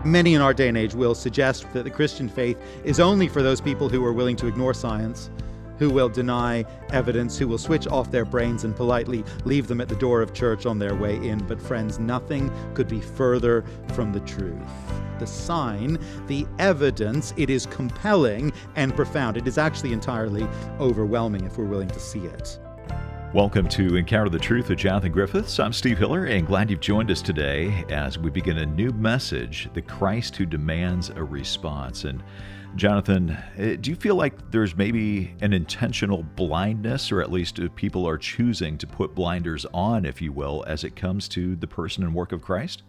Many in our day and age will suggest that the Christian faith is only for those people who are willing to ignore science, who will deny evidence, who will switch off their brains and politely leave them at the door of church on their way in. But friends, nothing could be further from the truth. The sign, the evidence, it is compelling and profound. It is actually entirely overwhelming if we're willing to see it. Welcome to Encounter the Truth with Jonathan Griffiths. I'm Steve Hiller, and glad you've joined us today as we begin a new message, The Christ Who Demands a Response. And Jonathan, do you feel like there's maybe an intentional blindness, or at least people are choosing to put blinders on, if you will, as it comes to the person and work of Christ?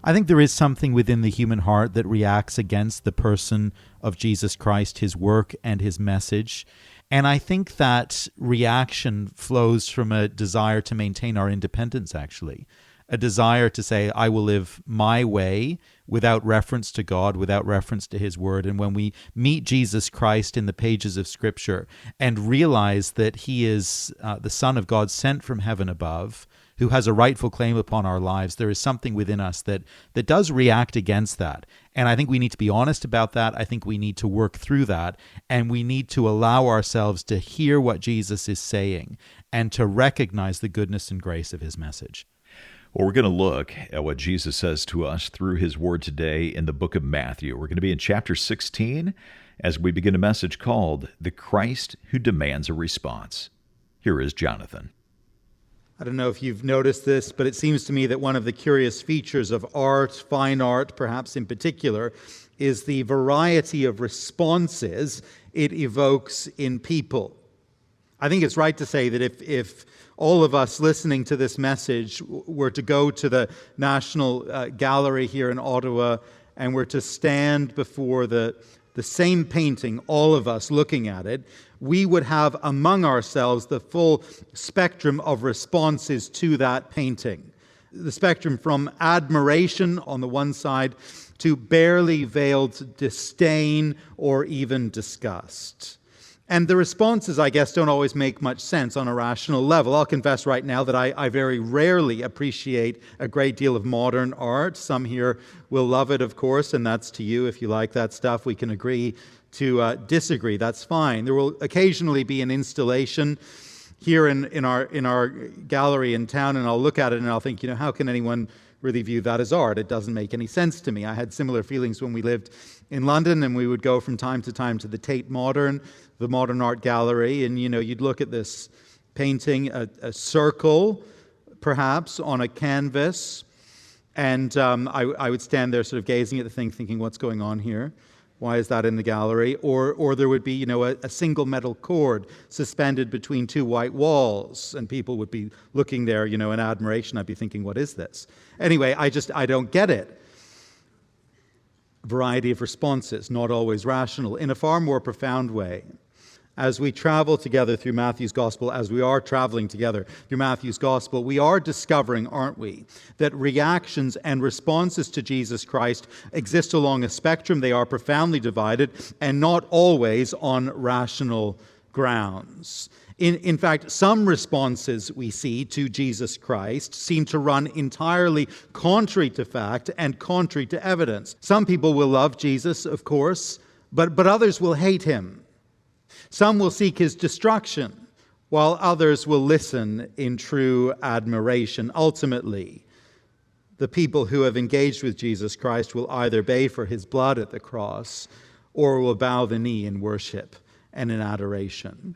I think there is something within the human heart that reacts against the person of Jesus Christ, his work and his message. And I think that reaction flows from a desire to maintain our independence, actually. A desire to say, I will live my way without reference to God, without reference to his word. And when we meet Jesus Christ in the pages of Scripture and realize that he is the Son of God sent from heaven above, who has a rightful claim upon our lives, there is something within us that does react against that. And I think we need to be honest about that. I think we need to work through that. And we need to allow ourselves to hear what Jesus is saying and to recognize the goodness and grace of his message. Well, we're going to look at what Jesus says to us through his word today in the book of Matthew. We're going to be in chapter 16 as we begin a message called The Christ Who Demands a Response. Here is Jonathan. I don't know if you've noticed this, but it seems to me that one of the curious features of art, fine art perhaps in particular, is the variety of responses it evokes in people. I think it's right to say that if all of us listening to this message were to go to the National Gallery here in Ottawa and were to stand before the same painting, all of us looking at it, we would have among ourselves the full spectrum of responses to that painting. The spectrum from admiration on the one side to barely veiled disdain or even disgust. And the responses, I guess, don't always make much sense on a rational level. I'll confess right now that I very rarely appreciate a great deal of modern art. Some here will love it, of course, and that's to you. If you like that stuff, we can agree to disagree. That's fine. There will occasionally be an installation here in our gallery in town, and I'll look at it and I'll think, how can anyone really view that as art? It doesn't make any sense to me. I had similar feelings when we lived in London, and we would go from time to time to the Tate Modern, the Modern Art Gallery, and you'd look at this painting, a circle, perhaps, on a canvas, and I would stand there sort of gazing at the thing, thinking, what's going on here? Why is that in the gallery? Or there would be, a single metal cord suspended between two white walls, and people would be looking there, in admiration. I'd be thinking, what is this? Anyway, I don't get it. Variety of responses, not always rational, in a far more profound way. As we travel together through Matthew's Gospel, as we are traveling together through Matthew's Gospel, we are discovering, aren't we, that reactions and responses to Jesus Christ exist along a spectrum. They are profoundly divided and not always on rational grounds. In fact, some responses we see to Jesus Christ seem to run entirely contrary to fact and contrary to evidence. Some people will love Jesus, of course, but others will hate him. Some will seek his destruction, while others will listen in true admiration. Ultimately, the people who have engaged with Jesus Christ will either bay for his blood at the cross or will bow the knee in worship and in adoration.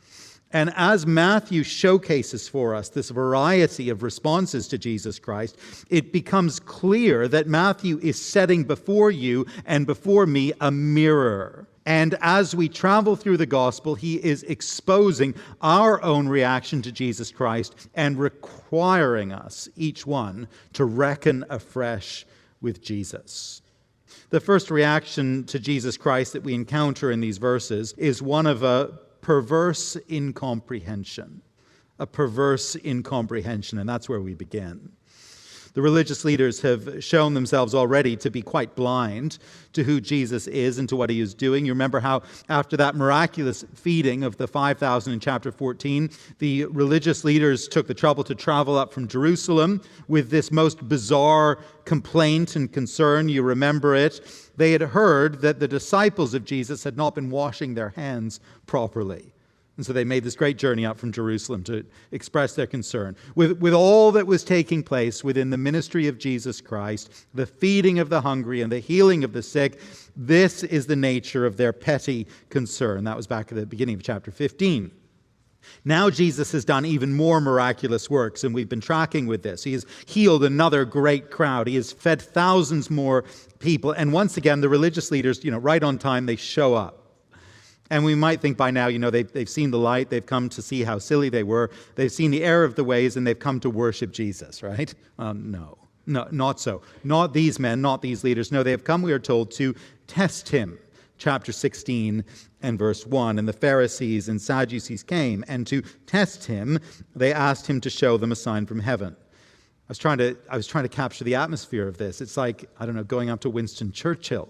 And as Matthew showcases for us this variety of responses to Jesus Christ, it becomes clear that Matthew is setting before you and before me a mirror. And as we travel through the gospel, he is exposing our own reaction to Jesus Christ and requiring us, each one, to reckon afresh with Jesus. The first reaction to Jesus Christ that we encounter in these verses is one of a perverse incomprehension. A perverse incomprehension, and that's where we begin. The religious leaders have shown themselves already to be quite blind to who Jesus is and to what he is doing. You remember how after that miraculous feeding of the 5,000 in chapter 14, the religious leaders took the trouble to travel up from Jerusalem with this most bizarre complaint and concern. You remember it. They had heard that the disciples of Jesus had not been washing their hands properly. And so they made this great journey up from Jerusalem to express their concern. With all that was taking place within the ministry of Jesus Christ, the feeding of the hungry and the healing of the sick, this is the nature of their petty concern. That was back at the beginning of chapter 15. Now Jesus has done even more miraculous works, and we've been tracking with this. He has healed another great crowd. He has fed thousands more people. And once again, the religious leaders, right on time, they show up. And we might think by now, they've seen the light, they've come to see how silly they were, they've seen the error of the ways, and they've come to worship Jesus, right? No, not so. Not these men, not these leaders. No, they have come, we are told, to test him. Chapter 16 and verse 1. And the Pharisees and Sadducees came, and to test him, they asked him to show them a sign from heaven. I was trying to capture the atmosphere of this. It's like, going up to Winston Churchill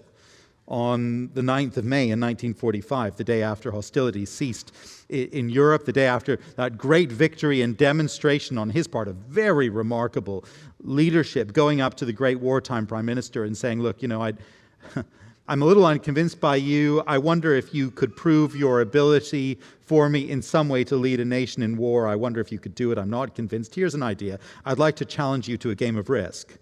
on the 9th of May in 1945, the day after hostilities ceased in Europe, the day after that great victory and demonstration on his part of very remarkable leadership, going up to the great wartime prime minister and saying, look, I'm a little unconvinced by you. I wonder if you could prove your ability for me in some way to lead a nation in war. I wonder if you could do it. I'm not convinced. Here's an idea. I'd like to challenge you to a game of Risk.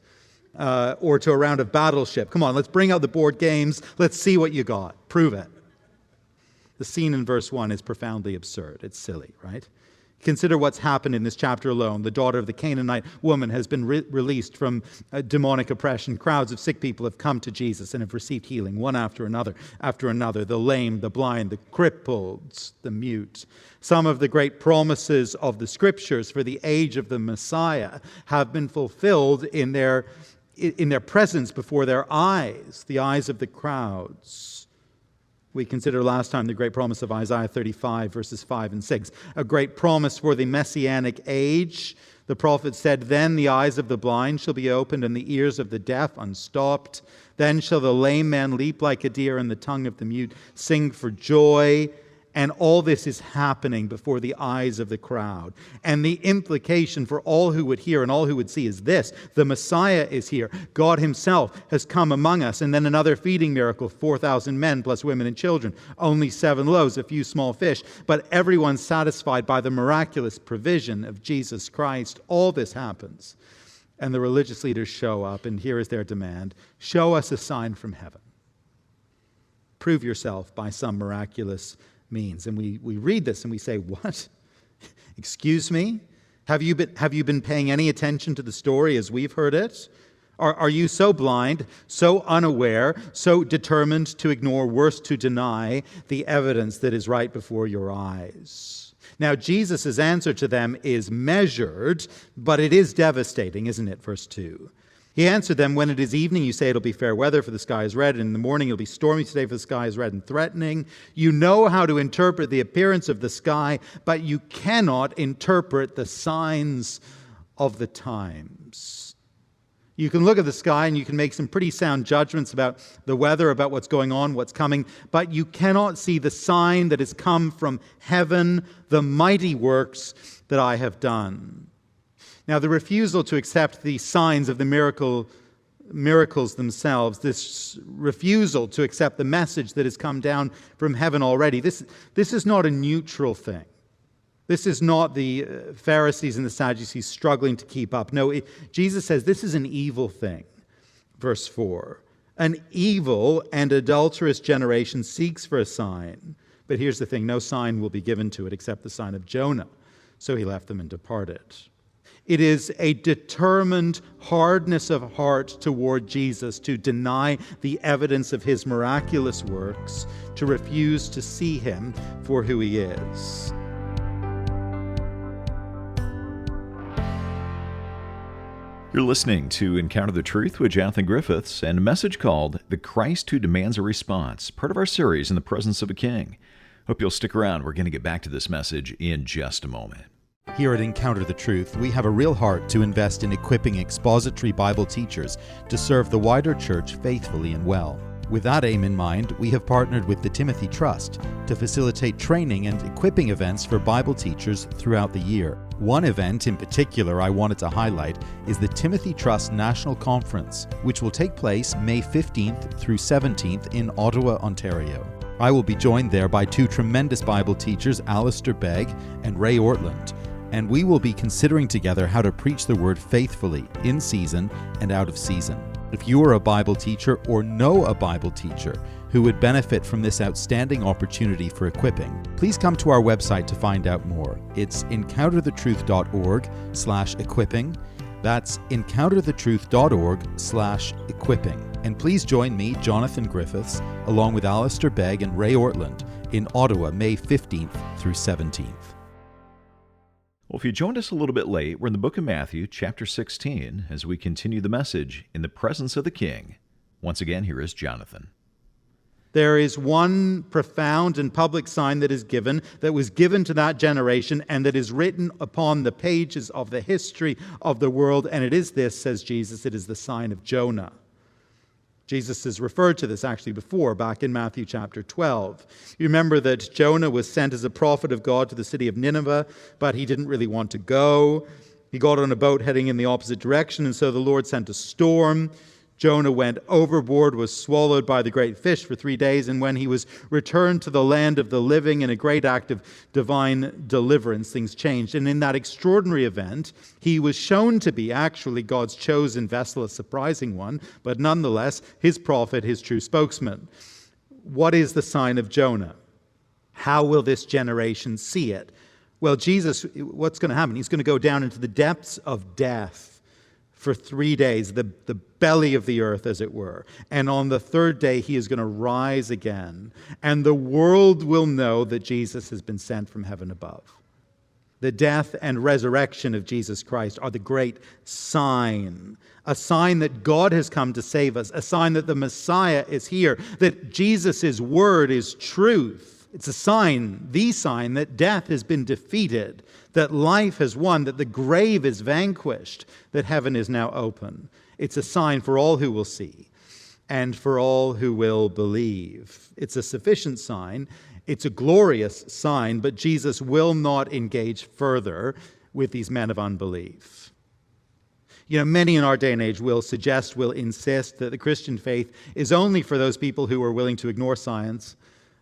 Or to a round of Battleship. Come on, let's bring out the board games. Let's see what you got. Prove it. The scene in verse 1 is profoundly absurd. It's silly, right? Consider what's happened in this chapter alone. The daughter of the Canaanite woman has been released from demonic oppression. Crowds of sick people have come to Jesus and have received healing, one after another. The lame, the blind, the crippled, the mute. Some of the great promises of the Scriptures for the age of the Messiah have been fulfilled in their presence before their eyes, the eyes of the crowds. We considered last time the great promise of Isaiah 35, verses 5 and 6. A great promise for the Messianic age. The prophet said, then the eyes of the blind shall be opened and the ears of the deaf unstopped. Then shall the lame man leap like a deer and the tongue of the mute sing for joy. And all this is happening before the eyes of the crowd. And the implication for all who would hear and all who would see is this. The Messiah is here. God himself has come among us. And then another feeding miracle, 4,000 men plus women and children. Only 7 loaves, a few small fish. But everyone's satisfied by the miraculous provision of Jesus Christ. All this happens. And the religious leaders show up, and here is their demand. Show us a sign from heaven. Prove yourself by some miraculous means. And we read this and we say, what? Excuse me? Have you been paying any attention to the story as we've heard it? Are you so blind, so unaware, so determined to ignore, worse to deny the evidence that is right before your eyes? Now, Jesus' answer to them is measured, but it is devastating, isn't it? Verse 2. He answered them, when it is evening, you say it'll be fair weather, for the sky is red, and in the morning it'll be stormy today, for the sky is red and threatening. You know how to interpret the appearance of the sky, but you cannot interpret the signs of the times. You can look at the sky and you can make some pretty sound judgments about the weather, about what's going on, what's coming, but you cannot see the sign that has come from heaven, the mighty works that I have done. Now, the refusal to accept the signs of the miracles themselves, this refusal to accept the message that has come down from heaven already, this is not a neutral thing. This is not the Pharisees and the Sadducees struggling to keep up. No, Jesus says this is an evil thing. Verse 4, an evil and adulterous generation seeks for a sign. But here's the thing, no sign will be given to it except the sign of Jonah. So he left them and departed. It is a determined hardness of heart toward Jesus to deny the evidence of his miraculous works, to refuse to see him for who he is. You're listening to Encounter the Truth with Jonathan Griffiths and a message called The Christ Who Demands a Response, part of our series In the Presence of a King. Hope you'll stick around. We're going to get back to this message in just a moment. Here at Encounter the Truth, we have a real heart to invest in equipping expository Bible teachers to serve the wider church faithfully and well. With that aim in mind, we have partnered with the Timothy Trust to facilitate training and equipping events for Bible teachers throughout the year. One event in particular I wanted to highlight is the Timothy Trust National Conference, which will take place May 15th through 17th in Ottawa, Ontario. I will be joined there by two tremendous Bible teachers, Alistair Begg and Ray Ortland, and we will be considering together how to preach the Word faithfully, in season and out of season. If you are a Bible teacher or know a Bible teacher who would benefit from this outstanding opportunity for equipping, please come to our website to find out more. It's encounterthetruth.org/equipping. That's encounterthetruth.org/equipping. And please join me, Jonathan Griffiths, along with Alistair Begg and Ray Ortland in Ottawa, May 15th through 17th. Well, if you joined us a little bit late, we're in the book of Matthew, chapter 16, as we continue the message, In the Presence of the King. Once again, here is Jonathan. There is one profound and public sign that was given to that generation, and that is written upon the pages of the history of the world, and it is this, says Jesus, it is the sign of Jonah. Jesus has referred to this actually before, back in Matthew chapter 12. You remember that Jonah was sent as a prophet of God to the city of Nineveh, but he didn't really want to go. He got on a boat heading in the opposite direction, and so the Lord sent a storm. Jonah went overboard, was swallowed by the great fish for 3 days, and when he was returned to the land of the living in a great act of divine deliverance, things changed. And in that extraordinary event, he was shown to be actually God's chosen vessel, a surprising one, but nonetheless, his prophet, his true spokesman. What is the sign of Jonah? How will this generation see it? Well, Jesus, what's going to happen? He's going to go down into the depths of death for 3 days, the belly of the earth, as it were. And on the third day, he is going to rise again. And the world will know that Jesus has been sent from heaven above. The death and resurrection of Jesus Christ are the great sign. A sign that God has come to save us. A sign that the Messiah is here. That Jesus' word is truth. It's a sign, the sign, that death has been defeated, that life has won, that the grave is vanquished, that heaven is now open. It's a sign for all who will see and for all who will believe. It's a sufficient sign. It's a glorious sign, but Jesus will not engage further with these men of unbelief. You know, many in our day and age will insist that the Christian faith is only for those people who are willing to ignore science,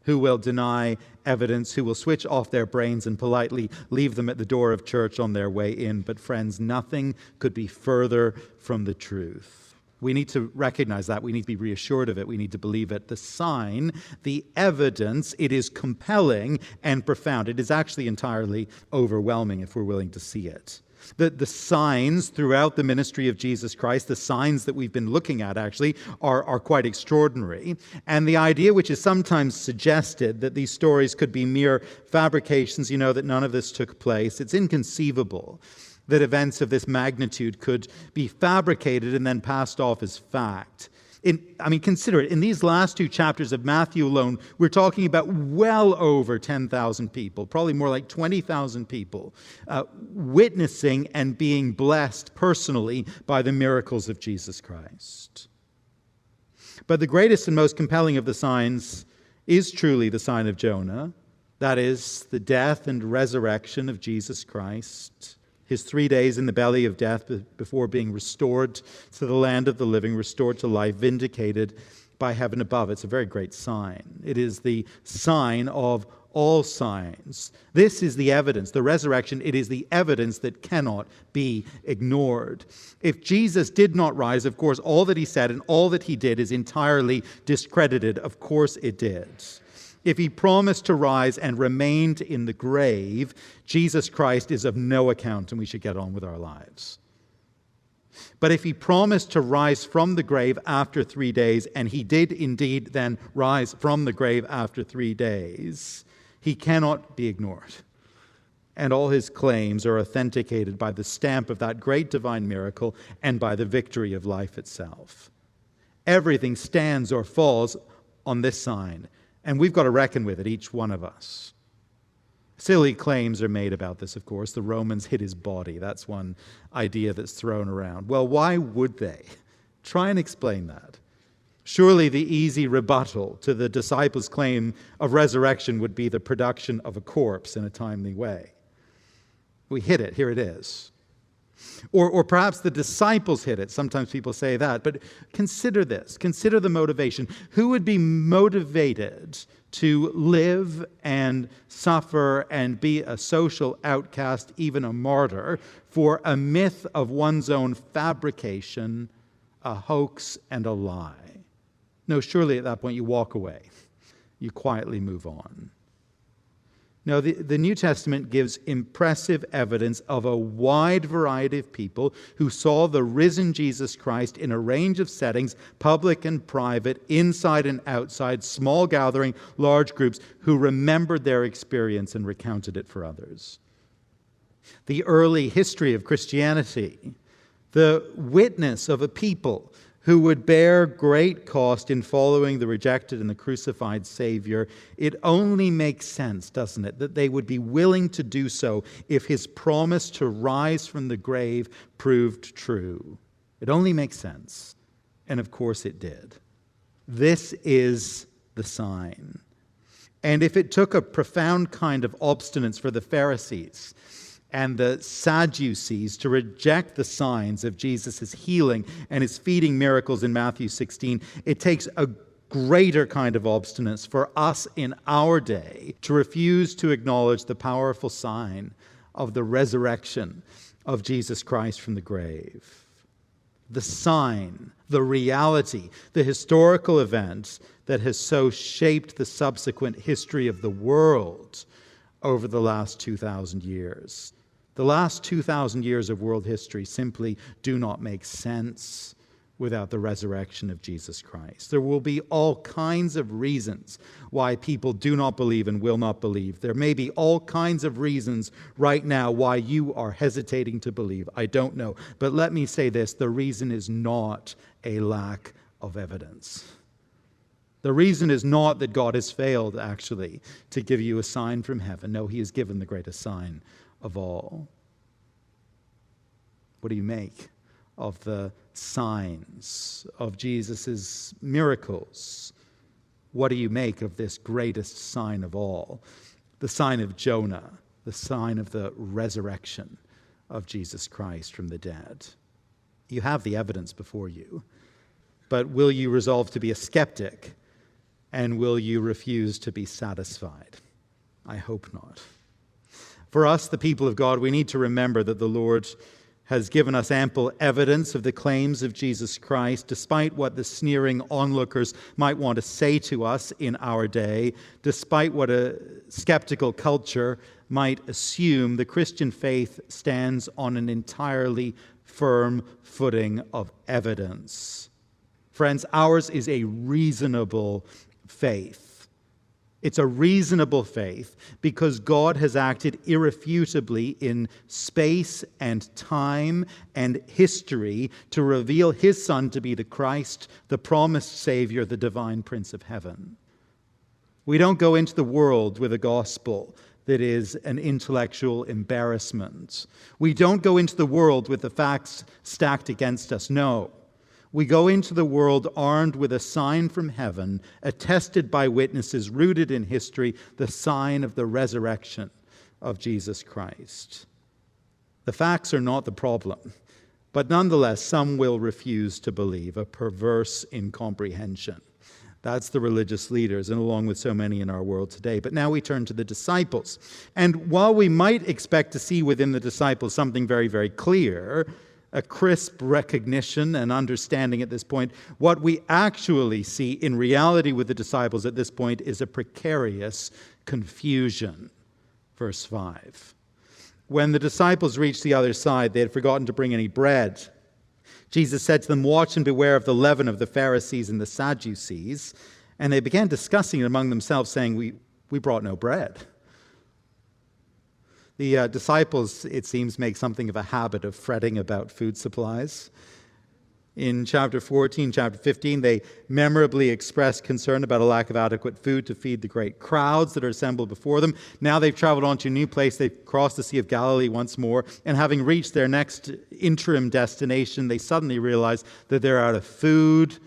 who will deny evidence, who will switch off their brains and politely leave them at the door of church on their way in. But friends, nothing could be further from the truth. We need to recognize that. We need to be reassured of it. We need to believe it. The sign, the evidence, it is compelling and profound. It is actually entirely overwhelming if we're willing to see it. The signs throughout the ministry of Jesus Christ, the signs that we've been looking at actually, are quite extraordinary. And the idea which is sometimes suggested that these stories could be mere fabrications, that none of this took place, it's inconceivable that events of this magnitude could be fabricated and then passed off as fact. Consider it. In these last two chapters of Matthew alone, we're talking about well over 10,000 people, probably more like 20,000 people, witnessing and being blessed personally by the miracles of Jesus Christ. But the greatest and most compelling of the signs is truly the sign of Jonah. That is, the death and resurrection of Jesus Christ. His 3 days in the belly of death before being restored to the land of the living, restored to life, vindicated by heaven above. It's a very great sign. It is the sign of all signs. This is the evidence. The resurrection, it is the evidence that cannot be ignored. If Jesus did not rise, of course, all that he said and all that he did is entirely discredited. Of course it did. If he promised to rise and remained in the grave, Jesus Christ is of no account and we should get on with our lives. But if he promised to rise from the grave after 3 days, and he did indeed then rise from the grave after 3 days, he cannot be ignored. And all his claims are authenticated by the stamp of that great divine miracle and by the victory of life itself. Everything stands or falls on this sign. And we've got to reckon with it, each one of us. Silly claims are made about this, of course. The Romans hid his body. That's one idea that's thrown around. Well, why would they? Try and explain that. Surely the easy rebuttal to the disciples' claim of resurrection would be the production of a corpse in a timely way. We hid it. Here it is. Or perhaps the disciples hid it. Sometimes people say that. But consider this. Consider the motivation. Who would be motivated to live and suffer and be a social outcast, even a martyr, for a myth of one's own fabrication, a hoax, and a lie? No, surely at that point you walk away. You quietly move on. No, the New Testament gives impressive evidence of a wide variety of people who saw the risen Jesus Christ in a range of settings, public and private, inside and outside, small gathering, large groups, who remembered their experience and recounted it for others. The early history of Christianity, the witness of a people who would bear great cost in following the rejected and the crucified Savior, it only makes sense, doesn't it, that they would be willing to do so if his promise to rise from the grave proved true. It only makes sense. And of course it did. This is the sign. And if it took a profound kind of obstinance for the Pharisees and the Sadducees to reject the signs of Jesus' healing and his feeding miracles in Matthew 16, it takes a greater kind of obstinance for us in our day to refuse to acknowledge the powerful sign of the resurrection of Jesus Christ from the grave. The sign, the reality, the historical event that has so shaped the subsequent history of the world over the last 2,000 years. The last 2,000 years of world history simply do not make sense without the resurrection of Jesus Christ. There will be all kinds of reasons why people do not believe and will not believe. There may be all kinds of reasons right now why you are hesitating to believe. I don't know. But let me say this, the reason is not a lack of evidence. The reason is not that God has failed, actually, to give you a sign from heaven. No, he has given the greatest sign of all. What do you make of the signs of Jesus' miracles? What do you make of this greatest sign of all? The sign of Jonah, the sign of the resurrection of Jesus Christ from the dead. You have the evidence before you, but will you resolve to be a skeptic, and will you refuse to be satisfied? I hope not. For us, the people of God, we need to remember that the Lord has given us ample evidence of the claims of Jesus Christ, despite what the sneering onlookers might want to say to us in our day, despite what a skeptical culture might assume. The Christian faith stands on an entirely firm footing of evidence. Friends, ours is a reasonable faith. It's a reasonable faith because God has acted irrefutably in space and time and history to reveal his Son to be the Christ, the promised Savior, the divine Prince of Heaven. We don't go into the world with a gospel that is an intellectual embarrassment. We don't go into the world with the facts stacked against us. No. We go into the world armed with a sign from heaven, attested by witnesses, rooted in history, the sign of the resurrection of Jesus Christ. The facts are not the problem, but nonetheless, some will refuse to believe, a perverse incomprehension. That's the religious leaders, and along with so many in our world today. But now we turn to the disciples. And while we might expect to see within the disciples something very, very clear, a crisp recognition and understanding at this point, what we actually see in reality with the disciples at this point is a precarious confusion. Verse 5. When the disciples reached the other side, they had forgotten to bring any bread. Jesus said to them, "Watch and beware of the leaven of the Pharisees and the Sadducees." And they began discussing it among themselves, saying, we brought no bread. The disciples, it seems, make something of a habit of fretting about food supplies. In chapter 14, chapter 15, they memorably express concern about a lack of adequate food to feed the great crowds that are assembled before them. Now they've traveled on to a new place. They've crossed the Sea of Galilee once more. And having reached their next interim destination, they suddenly realize that they're out of food.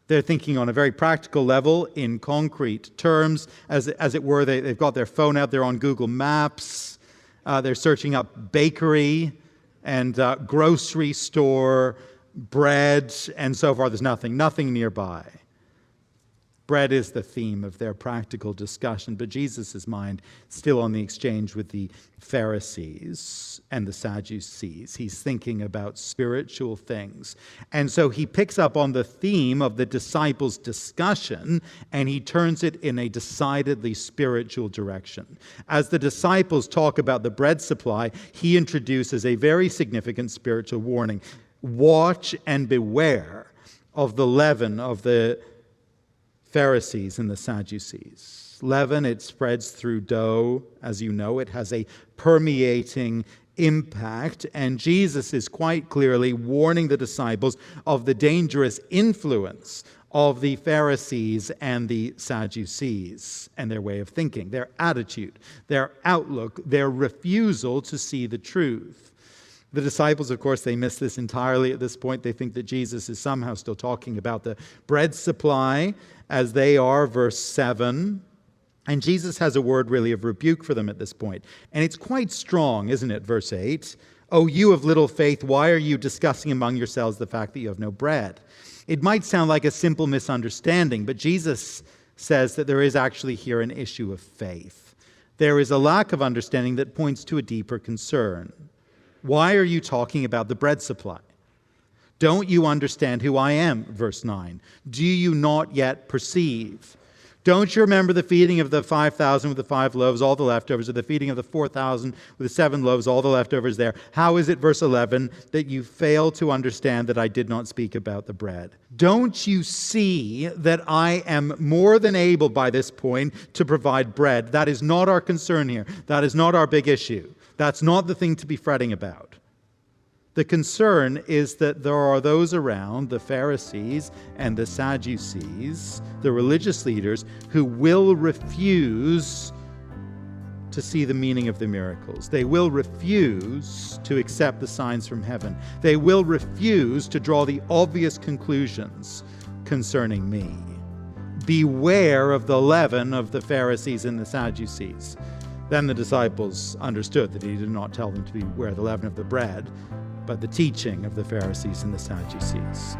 They're thinking on a very practical level, in concrete terms. As it were, they've got their phone out. They're on Google Maps. They're searching up bakery and grocery store, bread, and so far there's nothing nearby. Bread is the theme of their practical discussion, but Jesus' mind still on the exchange with the Pharisees and the Sadducees. He's thinking about spiritual things. And so he picks up on the theme of the disciples' discussion and he turns it in a decidedly spiritual direction. As the disciples talk about the bread supply, he introduces a very significant spiritual warning. Watch and beware of the leaven of the Pharisees and the Sadducees. Leaven, it spreads through dough, as you know. It has a permeating impact, and Jesus is quite clearly warning the disciples of the dangerous influence of the Pharisees and the Sadducees and their way of thinking, their attitude, their outlook, their refusal to see the truth. The disciples, of course, they miss this entirely at this point. They think that Jesus is somehow still talking about the bread supply, as they are, verse 7. And Jesus has a word really of rebuke for them at this point. And it's quite strong, isn't it? Verse 8. "Oh, you of little faith, why are you discussing among yourselves the fact that you have no bread?" It might sound like a simple misunderstanding, but Jesus says that there is actually here an issue of faith. There is a lack of understanding that points to a deeper concern. Why are you talking about the bread supply? Don't you understand who I am? Verse 9. Do you not yet perceive? Don't you remember the feeding of the 5,000 with the 5 loaves, all the leftovers, or the feeding of the 4,000 with the 7 loaves, all the leftovers there? How is it, verse 11, that you fail to understand that I did not speak about the bread? Don't you see that I am more than able by this point to provide bread? That is not our concern here. That is not our big issue. That's not the thing to be fretting about. The concern is that there are those around, the Pharisees and the Sadducees, the religious leaders, who will refuse to see the meaning of the miracles. They will refuse to accept the signs from heaven. They will refuse to draw the obvious conclusions concerning me. Beware of the leaven of the Pharisees and the Sadducees. Then the disciples understood that he did not tell them to beware the leaven of the bread, but the teaching of the Pharisees and the Sadducees.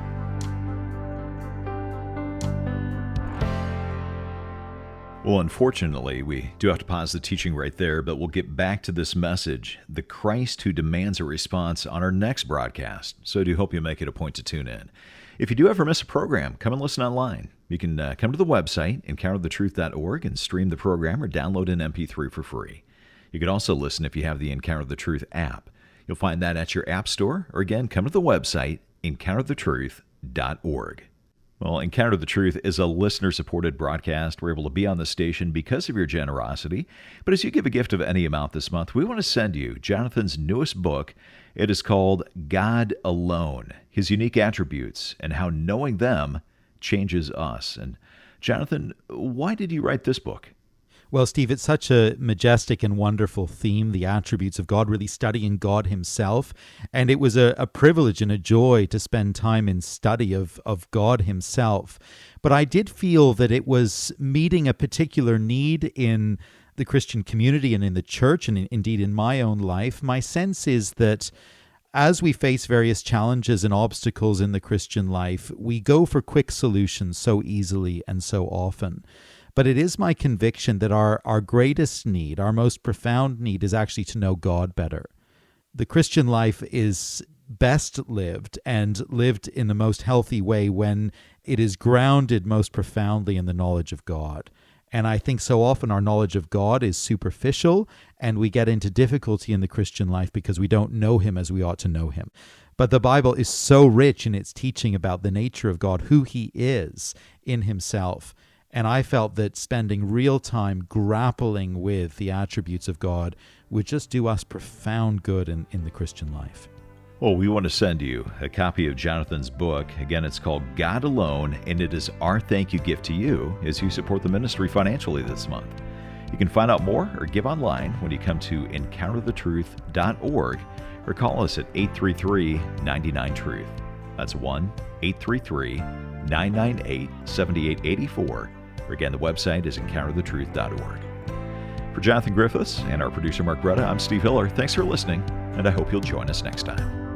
Well, unfortunately, we do have to pause the teaching right there, but we'll get back to this message, the Christ who demands a response, on our next broadcast. So I do hope you make it a point to tune in. If you do ever miss a program, come and listen online. You can come to the website, encounterthetruth.org, and stream the program or download an MP3 for free. You can also listen if you have the Encounter the Truth app. You'll find that at your app store, or again, come to the website, encounterthetruth.org. Well, Encounter the Truth is a listener-supported broadcast. We're able to be on the station because of your generosity. But as you give a gift of any amount this month, we want to send you Jonathan's newest book. It is called God Alone, His Unique Attributes and How Knowing Them Changes Us. And Jonathan, why did you write this book? Well, Steve, it's such a majestic and wonderful theme, the attributes of God, really studying God himself. And it was a privilege and a joy to spend time in study of God himself. But I did feel that it was meeting a particular need in the Christian community and in the church, and indeed in my own life. My sense is that as we face various challenges and obstacles in the Christian life, we go for quick solutions so easily and so often. But it is my conviction that our greatest need, our most profound need, is actually to know God better. The Christian life is best lived and lived in the most healthy way when it is grounded most profoundly in the knowledge of God. And I think so often our knowledge of God is superficial, and we get into difficulty in the Christian life because we don't know him as we ought to know him. But the Bible is so rich in its teaching about the nature of God, who he is in himself. And I felt that spending real time grappling with the attributes of God would just do us profound good in the Christian life. Well, we want to send you a copy of Jonathan's book. Again, it's called God Alone, and it is our thank you gift to you as you support the ministry financially this month. You can find out more or give online when you come to encounterthetruth.org or call us at 833-99-TRUTH. That's 1-833-998-7884. Or again, the website is encounterthetruth.org. For Jonathan Griffiths and our producer Mark Bretta, I'm Steve Hiller. Thanks for listening, and I hope you'll join us next time.